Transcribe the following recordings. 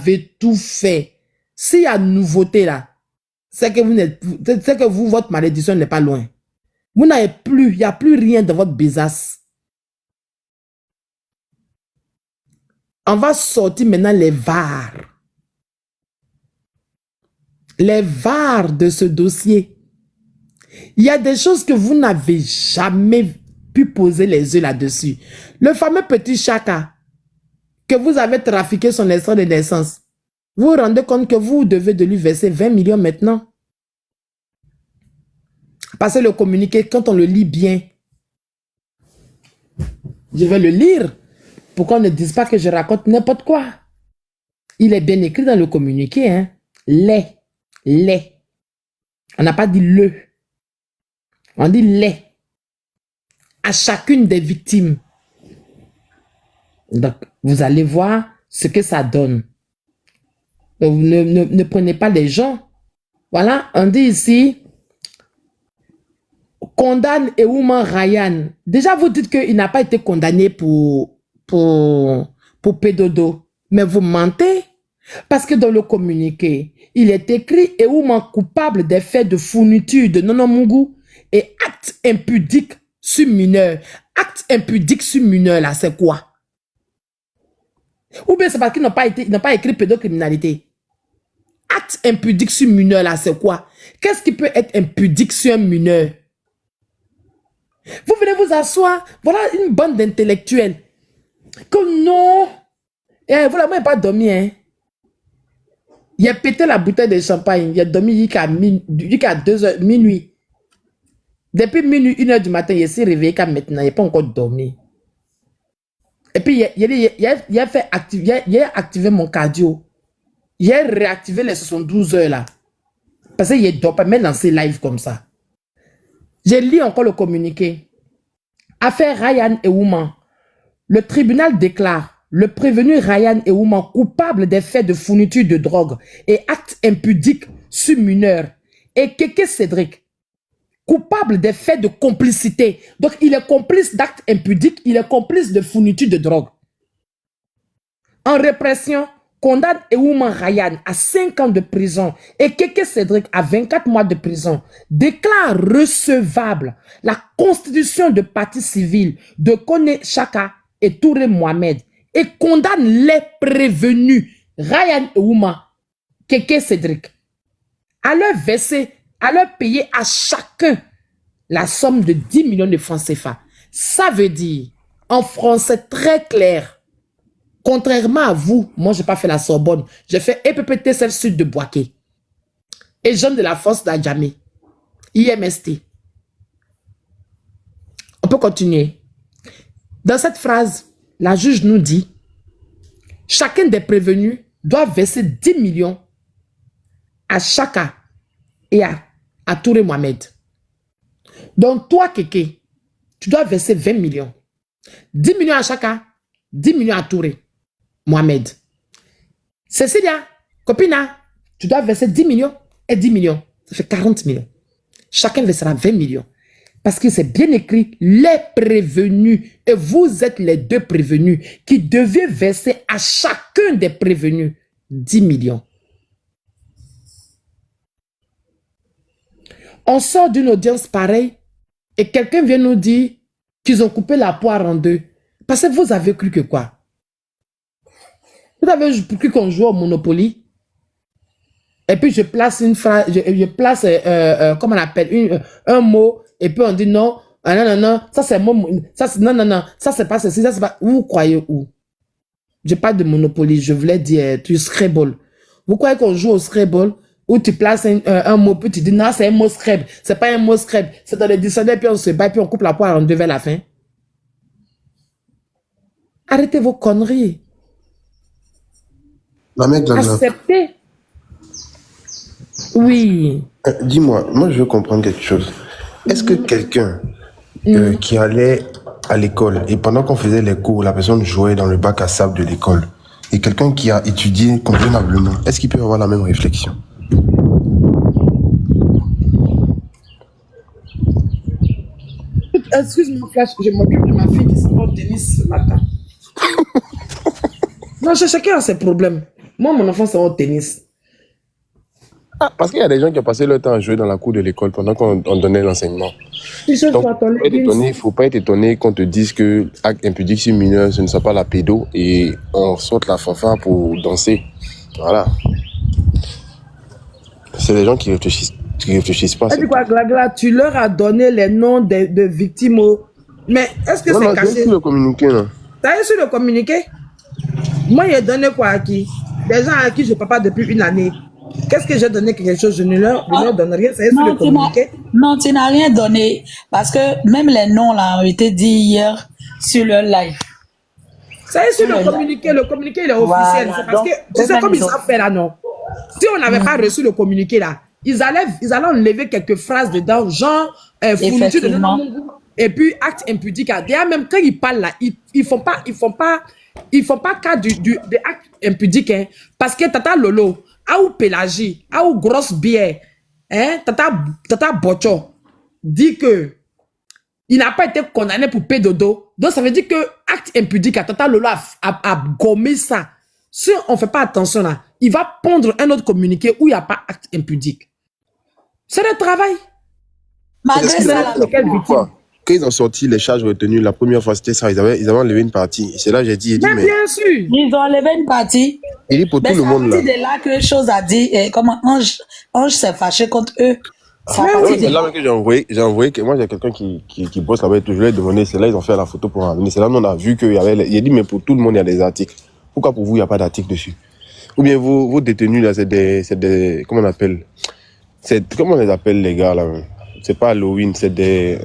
avez tout fait. S'il y a nouveauté là, c'est que votre malédiction n'est pas loin. Vous n'avez plus, il n'y a plus rien dans votre besace. On va sortir maintenant les VAR. Les VAR de ce dossier. Il y a des choses que vous n'avez jamais pu poser les yeux là-dessus. Le fameux petit Chaka, que vous avez trafiqué son extrait de naissance, vous vous rendez compte que vous devez de lui verser 20 millions maintenant. Parce que le communiqué, quand on le lit bien, je vais le lire. Pourquoi on ne dise pas que je raconte n'importe quoi? Il est bien écrit dans le communiqué, hein? Les. On n'a pas dit le. On dit les. À chacune des victimes. Donc, vous allez voir ce que ça donne. Donc, ne prenez pas les gens. Voilà, on dit ici, condamne Ewoman Ryan. Déjà, vous dites qu'il n'a pas été condamné pour pédodo. Mais vous mentez. Parce que dans le communiqué, il est écrit Ewoman coupable des faits de fourniture de Nonomungu et acte impudique sur mineur. Acte impudique sur mineur, là, c'est quoi? Ou bien c'est parce qu'il n'a pas écrit pédocriminalité. Acte impudique sur mineur, là, c'est quoi? Qu'est-ce qui peut être impudique sur un mineur? Vous venez vous asseoir, voilà une bande d'intellectuels. Comme non, vous n'avez pas dormi, hein? Il a pété la bouteille de champagne, il a dormi jusqu'à 2h, minuit. Depuis minuit, 1h du matin, il s'est réveillé comme maintenant, il n'a pas encore dormi. Et puis, il a activé mon cardio. Il a réactivé les 72 heures là. Parce qu'il ne dort pas, même dans ses lives comme ça. J'ai lu encore le communiqué. Affaire Ryan Ewoman. Le tribunal déclare le prévenu Ryan Ewoman coupable des faits de fourniture de drogue et actes impudiques sur mineurs. Et Keke Cédric, coupable des faits de complicité. Donc, il est complice d'actes impudiques, il est complice de fourniture de drogue. En répression, condamne Ewoman Ryan à 5 ans de prison et Keke Cédric à 24 mois de prison. Déclare recevable la constitution de partie civile de Kone Chaka et Touré Mohamed et condamne les prévenus Ryan Ewoman, Keke Cédric à leur payer à chacun la somme de 10 millions de francs CFA. Ça veut dire, en français très clair, contrairement à vous, moi je n'ai pas fait la Sorbonne, j'ai fait EPPTSF Sud de Boaké et Jeune de la Force d'Adjamé, IMST. On peut continuer. Dans cette phrase, la juge nous dit, chacun des prévenus doit verser 10 millions à Chaka et à Touré Mohamed. Donc toi, Keke, tu dois verser 20 millions. 10 millions à Chaka, 10 millions à Touré Mohamed. Cécilia, copina, tu dois verser 10 millions et 10 millions. Ça fait 40 millions. Chacun versera 20 millions. Parce que c'est bien écrit, les prévenus, et vous êtes les deux prévenus, qui devaient verser à chacun des prévenus 10 millions. On sort d'une audience pareille, et quelqu'un vient nous dire qu'ils ont coupé la poire en deux. Parce que vous avez cru que quoi? Vous avez cru qu'on joue au Monopoly? Et puis je place une phrase, je place, comment on appelle, un mot, et puis on dit non, non, ça c'est non, ça c'est pas ceci, ça c'est pas, vous croyez où? Je parle de Monopoly, je voulais dire du Scrabble. Vous croyez qu'on joue au Scrabble, où tu places un mot, puis tu dis non, c'est un mot Scrabble, c'est pas un mot Scrabble, c'est dans le dictionnaire, puis on se bat, puis on coupe la poire en deux vers la fin. Arrêtez vos conneries. Acceptez. Oui. Dis-moi, moi je veux comprendre quelque chose. Est-ce que quelqu'un qui allait à l'école et pendant qu'on faisait les cours, la personne jouait dans le bac à sable de l'école et quelqu'un qui a étudié convenablement, est-ce qu'il peut avoir la même réflexion? Excuse-moi, Flash, je m'occupe de ma fille qui s'appelle Denise ce matin. Non, chacun a ses problèmes. Moi, mon enfant, c'est au tennis. Ah, parce qu'il y a des gens qui ont passé leur temps à jouer dans la cour de l'école pendant qu'on donnait l'enseignement. Donc, il faut pas être étonné qu'on te dise que acte impudique sur mineur, ce ne soit pas la pédo et on sorte la fanfare pour danser. Voilà. C'est les gens qui réfléchissent pas. Elle dit quoi, Glagla, tu leur as donné les noms de victimes. Mais est-ce que c'est caché? J'ai reçu le communiqué, non. T'as reçu le communiqué? Moi, j'ai donné quoi à qui? Des gens à qui je ne parle pas depuis une année. Qu'est-ce que j'ai donné quelque chose? Je ne leur donne rien. C'est sur le communiqué. Non, tu n'as rien donné. Parce que même les noms là ont été dits hier sur le live. Ça est sur le communiqué. Le communiqué, il est officiel. Voilà, C'est parce que, tu sais comme ils ont fait là, non? Si on n'avait pas reçu le communiqué là, ils allaient enlever quelques phrases dedans, genre, fourniture de nom, et puis acte impudique. D'ailleurs, même quand ils parlent là, ils font pas cas de acte impudique, hein, parce que Tata Lolo, ou Pélagie, ou Grosse Bière, hein, Tata Bocho, dit que il n'a pas été condamné pour pédodo. Donc, ça veut dire que acte impudique, Tata Lolo a gommé ça. Si on ne fait pas attention là, il va pondre un autre communiqué où il n'y a pas acte impudique. C'est le travail. Malgré ça, quand ils ont sorti les charges retenues, la première fois, c'était ça. Ils avaient enlevé une partie. C'est là que j'ai dit. Mais bien sûr. Ils ont enlevé une partie. Il dit pour tout le monde là. C'est là que chose a dit. Comment Ange s'est fâché contre eux. C'est là que j'ai envoyé que moi j'ai quelqu'un qui bosse là-bas et tout. Je lui ai demandé, c'est là ils ont fait la photo pour ramener. C'est là on a vu qu'il y avait. Il a dit mais pour tout le monde il y a des articles. Pourquoi pour vous il n'y a pas d'articles dessus? Ou bien vos détenus là c'est des comment on appelle? Comment on les appelle les gars là? C'est pas Halloween, c'est des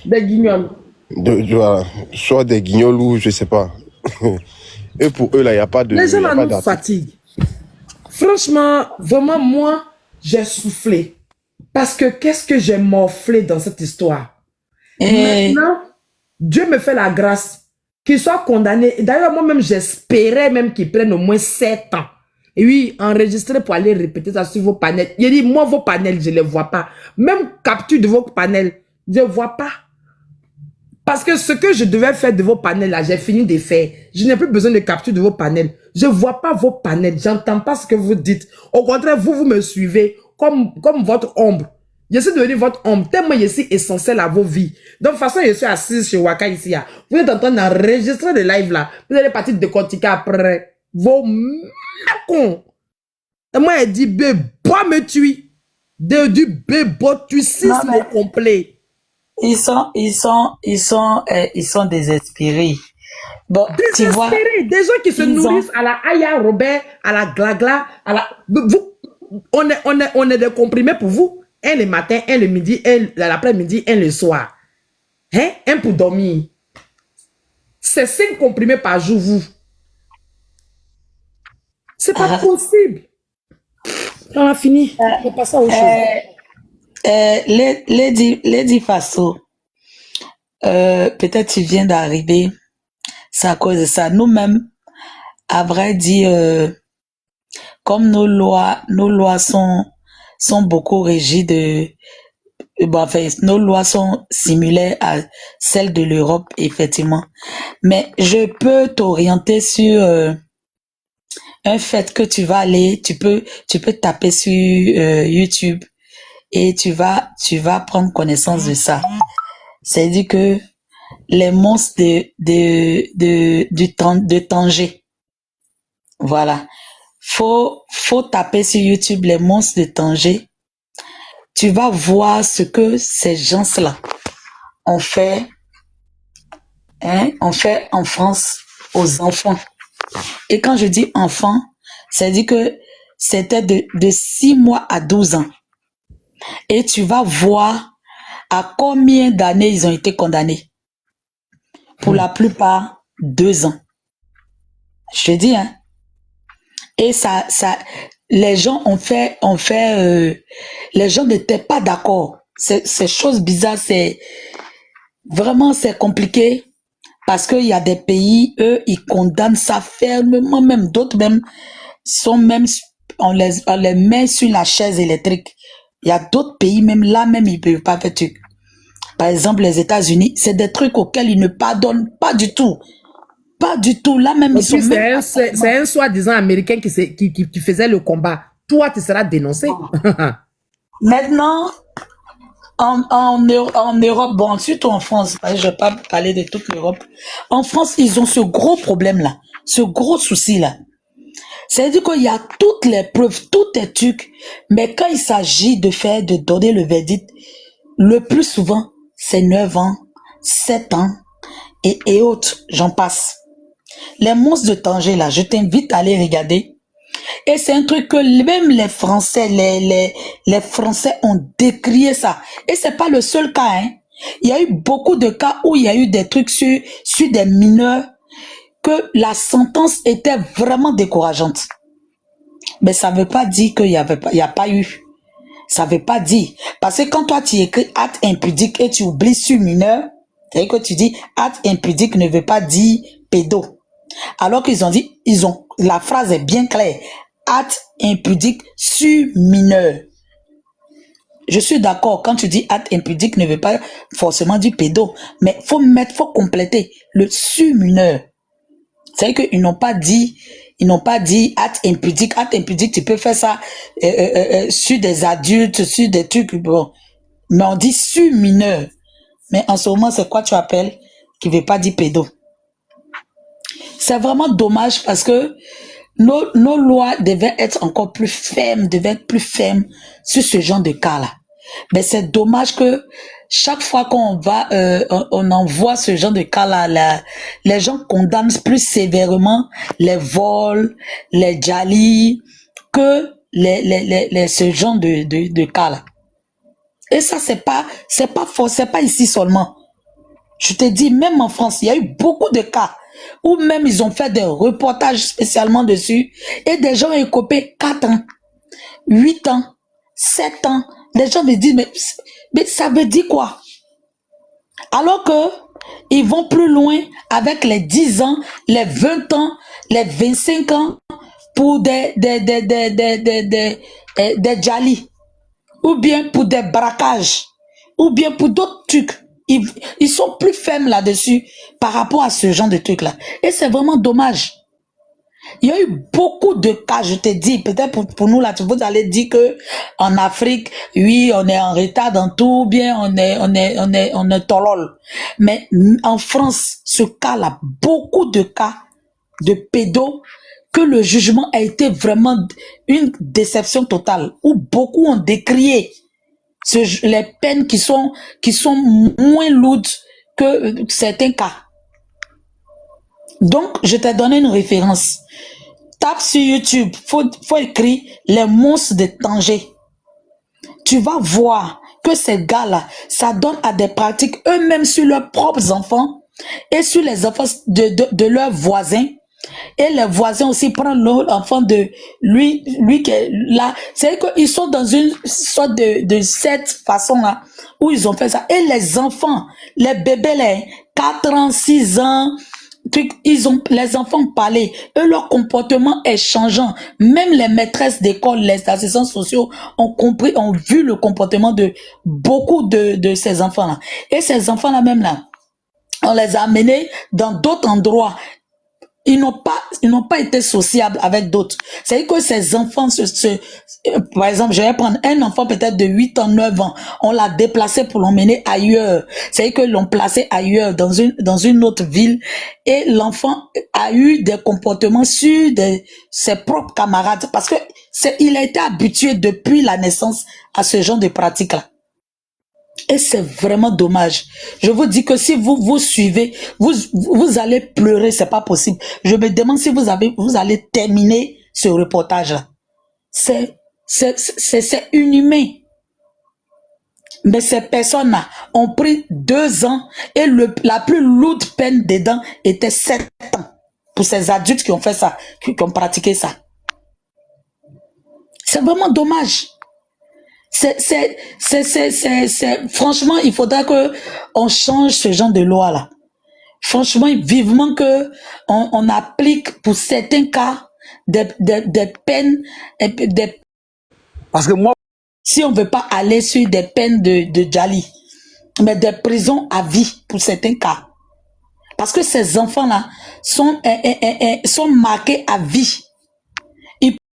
guignols. Soit des guignols ou je sais pas. Et pour eux là il n'y a pas de. Les gens là nous fatiguent. Franchement, vraiment moi j'ai soufflé. Parce que qu'est-ce que j'ai morflé dans cette histoire? Maintenant, Dieu me fait la grâce qu'il soit condamné. D'ailleurs, moi-même, j'espérais même qu'il prenne au moins 7 ans. Et oui, enregistrer pour aller répéter ça sur vos panels. Il dit, moi, vos panels, je ne les vois pas. Même capture de vos panels, je ne vois pas. Parce que ce que je devais faire de vos panels, là, j'ai fini de faire. Je n'ai plus besoin de capture de vos panels. Je ne vois pas vos panels. J'entends pas ce que vous dites. Au contraire, vous me suivez comme votre ombre. Je suis devenu votre ombre. Tellement je suis essentiel à vos vies. Donc, de toute façon, je suis assise chez Waka ici. Vous êtes en train d'enregistrer le live là. Vous allez partir de décortiquer après. Vos cons. Et moi, elle dit, bois me tue. Du bébotucisme complet. Ils sont désespérés. Bon, tu vois. Des gens qui se nourrissent à la Aya Robert, à la Glagla, à la. On est des comprimés pour vous. Un le matin, un le midi, un l'après-midi, un le soir. Hein? Un pour dormir. C'est 5 comprimés par jour, vous. C'est pas possible. On a fini. On va passer à autre chose. Lady Faso, peut-être tu viens d'arriver. C'est à cause de ça. Nous-mêmes, à vrai dire, comme nos lois sont beaucoup régies nos lois sont similaires à celles de l'Europe, effectivement. Mais je peux t'orienter sur un fait que tu vas aller, tu peux taper sur YouTube et tu vas prendre connaissance de ça. C'est-à-dire que les monstres de Tanger. Voilà. Faut taper sur YouTube les monstres de Tanger. Tu vas voir ce que ces gens-là ont fait en France aux enfants. Et quand je dis enfants, c'est-à-dire que c'était de 6 mois à 12 ans. Et tu vas voir à combien d'années ils ont été condamnés. Pour la plupart, 2 ans. Je te dis, hein. Et ça, les gens les gens n'étaient pas d'accord. Ces choses bizarres, c'est compliqué parce qu'il y a des pays, eux, ils condamnent ça fermement, même d'autres même on les met sur la chaise électrique. Il y a d'autres pays, même là, même ils peuvent pas faire truc. Par exemple, les États-Unis, c'est des trucs auxquels ils ne pardonnent pas du tout. Pas du tout. Là même, En ils sont plus, même... c'est un soi-disant américain qui faisait le combat. Toi, tu seras dénoncé. Maintenant, en Europe, bon, surtout en France, je ne vais pas parler de toute l'Europe. En France, ils ont ce gros problème-là, ce gros souci-là. C'est-à-dire qu'il y a toutes les preuves, tout est truc, mais quand il s'agit de donner le verdict, le plus souvent, c'est 9 ans, 7 ans et autres, j'en passe. Les monstres de Tanger, là, je t'invite à aller regarder. Et c'est un truc que même les Français, les Français ont décrié ça. Et c'est pas le seul cas, hein. Il y a eu beaucoup de cas où il y a eu des trucs sur des mineurs que la sentence était vraiment décourageante. Mais ça veut pas dire qu'il y a pas eu. Ça veut pas dire. Parce que quand toi tu écris acte impudique et tu oublies sur mineur, c'est-à-dire que tu dis acte impudique ne veut pas dire pédo. Alors qu'ils ont dit, la phrase est bien claire. Acte impudique sur mineur. Je suis d'accord, quand tu dis acte impudique ne veut pas forcément dire pédo, mais faut compléter le sur mineur. C'est-à-dire qu'ils n'ont pas dit acte impudique. Acte impudique, tu peux faire ça sur des adultes, sur des trucs, bon. Mais on dit sur mineur. Mais en ce moment, c'est quoi tu appelles qui ne veut pas dire pédo? C'est vraiment dommage parce que nos lois devaient être encore plus fermes, sur ce genre de cas-là. Mais c'est dommage que chaque fois qu'on on envoie ce genre de cas-là, les gens condamnent plus sévèrement les vols, les djalis, que ce genre de cas-là. Et ça, c'est pas faux, c'est pas ici seulement. Je te dis, même en France, il y a eu beaucoup de cas où même ils ont fait des reportages spécialement dessus et des gens ont écopé 4 ans, 8 ans, 7 ans. Les gens me disent, mais ça veut dire quoi? Alors que ils vont plus loin avec les 10 ans, les 20 ans, les 25 ans pour des djalis, ou bien pour des braquages, ou bien pour d'autres trucs. Ils sont plus fermes là-dessus par rapport à ce genre de trucs-là. Et c'est vraiment dommage. Il y a eu beaucoup de cas, je te dis, peut-être pour nous là, vous allez dire que en Afrique, oui, on est en retard dans tout, bien, on est tolol. Mais en France, ce cas-là, beaucoup de cas de pédos, que le jugement a été vraiment une déception totale, où beaucoup ont décrié les peines qui sont moins lourdes que certains cas. Donc, je t'ai donné une référence. Tape sur YouTube, faut écrire les monstres de Tanger. Tu vas voir que ces gars-là, ça donne à des pratiques eux-mêmes sur leurs propres enfants et sur les enfants de leurs voisins. Et les voisins aussi prennent l'enfant de lui qui est là. C'est-à-dire qu'ils sont dans une sorte de cette façon-là où ils ont fait ça. Et les enfants, les bébés, les 4 ans, 6 ans, les enfants parlé, et leur comportement est changeant. Même les maîtresses d'école, les assistants sociaux ont compris, ont vu le comportement de beaucoup de ces enfants-là. Et ces enfants-là même là, on les a amenés dans d'autres endroits. Ils n'ont pas été sociables avec d'autres. C'est-à-dire que ces enfants, par exemple, je vais prendre un enfant peut-être de 8 ans, 9 ans. On l'a déplacé pour l'emmener ailleurs. C'est-à-dire que l'ont placé ailleurs, dans une autre ville. Et l'enfant a eu des comportements sur ses propres camarades. Parce que il a été habitué depuis la naissance à ce genre de pratique-là. Et c'est vraiment dommage. Je vous dis que si vous suivez, vous allez pleurer, c'est pas possible. Je me demande si vous allez terminer ce reportage-là. C'est inhumain. Mais ces personnes-là ont pris 2 ans et la plus lourde peine dedans était 7 ans pour ces adultes qui ont fait ça, qui ont pratiqué ça. C'est vraiment dommage. Franchement, il faudra que on change ce genre de loi là. Franchement, vivement que on applique pour certains cas des peines, parce que moi, si on veut pas aller sur des peines de djali, mais des prisons à vie pour certains cas. Parce que ces enfants-là sont marqués à vie.